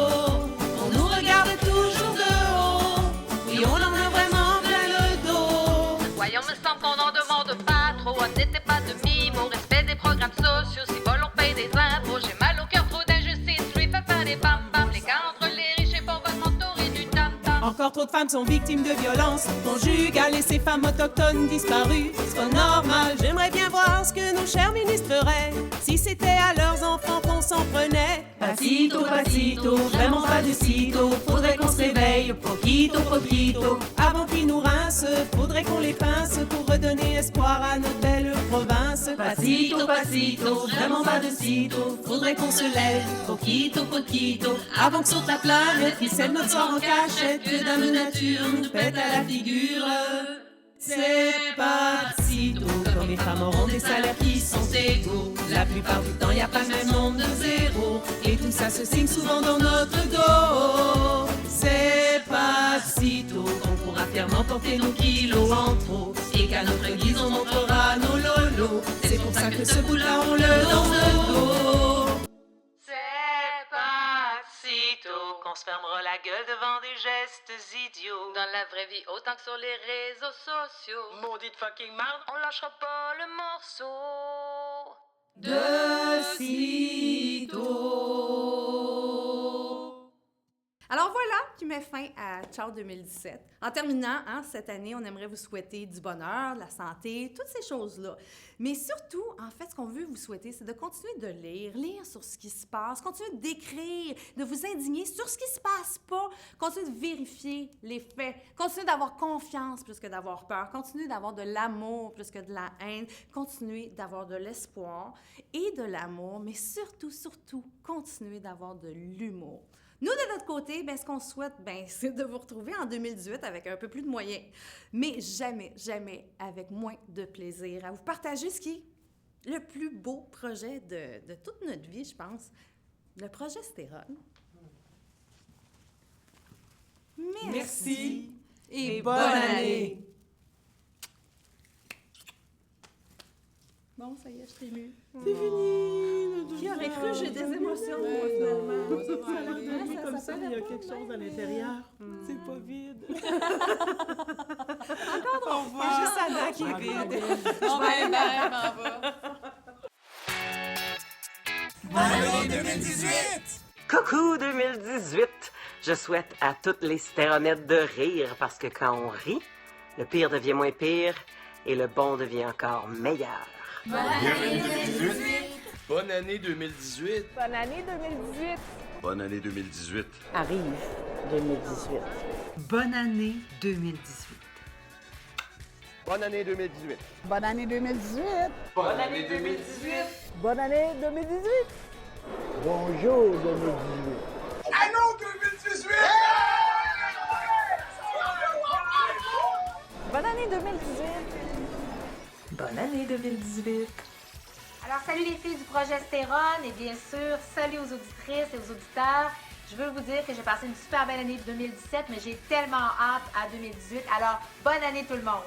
On nous regarde toujours de haut. Oui, on en a vraiment plein le dos. Voyons, me semble qu'on en demande pas trop. On n'était pas de mime au respect des programmes sociaux. Si vol, on paye des impôts. J'ai mal au cœur, trop d'injustice. Lui fait pas des bam bam. Les gars entre les riches et pauvres mentorés du tam tam. Encore trop de femmes sont victimes de violences conjugales et ces femmes autochtones disparues. C'est pas normal, j'aimerais bien voir ce que nos chers ministres feraient si c'était à leurs enfants qu'on s'en prenait. Pasito, pasito, vraiment pas de sitôt. Faudrait qu'on se réveille, poquito, poquito. Avant qu'ils nous rincent, faudrait qu'on les pince pour redonner espoir à notre belle province. Pasito, pasito, vraiment pas de sitôt. Faudrait qu'on se lève, poquito, poquito. Avant que sur la planète, qui scelle notre sort en cachette, que Dame Nature nous pète à la figure. C'est pas si tôt, comme les femmes auront des salaires qui sont égaux. La plupart du temps, y a pas le même nombre de zéros. Et tout ça se signe souvent dans notre dos. C'est pas si tôt qu'on pourra fièrement porter nos kilos en trop. Et qu'à notre guise, on montrera nos lolos. C'est pour ça que ce bout-là, on le dans le dos. C'est pas Si tôt qu'on se fermera la gueule devant des gestes idiots. dans la vraie vie autant que sur les réseaux sociaux. Maudite fucking marde. On lâchera pas le morceau. De sitôt. Alors voilà qui met fin à Ciao 2017. En terminant, cette année, on aimerait vous souhaiter du bonheur, de la santé, toutes ces choses-là. Mais surtout, en fait, ce qu'on veut vous souhaiter, c'est de continuer de lire sur ce qui se passe, continuer d'écrire, de vous indigner sur ce qui se passe pas, continuer de vérifier les faits, continuer d'avoir confiance plus que d'avoir peur, continuer d'avoir de l'amour plus que de la haine, continuer d'avoir de l'espoir et de l'amour, mais surtout, continuer d'avoir de l'humour. Nous, de notre côté, ce qu'on souhaite, c'est de vous retrouver en 2018 avec un peu plus de moyens, mais jamais, jamais avec moins de plaisir à vous partager ce qui est le plus beau projet de toute notre vie, je pense, le projet Stérone. Merci et bonne année. Bon, ça y est, je t'ai émue. C'est fini. Qui aurait cru j'ai des émotions, moi, finalement? Ça a l'air de lui comme ça, mais il y a quelque chose à l'intérieur. C'est pas vide. Encore Au revoir. Juste Anna qui est vide. On va Bonne année 2018! Coucou 2018! Je souhaite à toutes les stéronettes de rire parce que quand on rit, le pire devient moins pire et le bon devient encore meilleur. Bonne année 2018! Bonne année 2018! Bonne année 2018! Bonne année 2018! Arrive 2018. Bonne année 2018. Bonne année 2018. Bonne année 2018. Bonne année 2018. Bonne année 2018. Bonjour 2018. Allô 2018! Bonne année 2018. Bonne année 2018. Alors, salut les filles du Progestérone et bien sûr, salut aux auditrices et aux auditeurs. Je veux vous dire que j'ai passé une super belle année 2017, mais j'ai tellement hâte à 2018. Alors, bonne année tout le monde!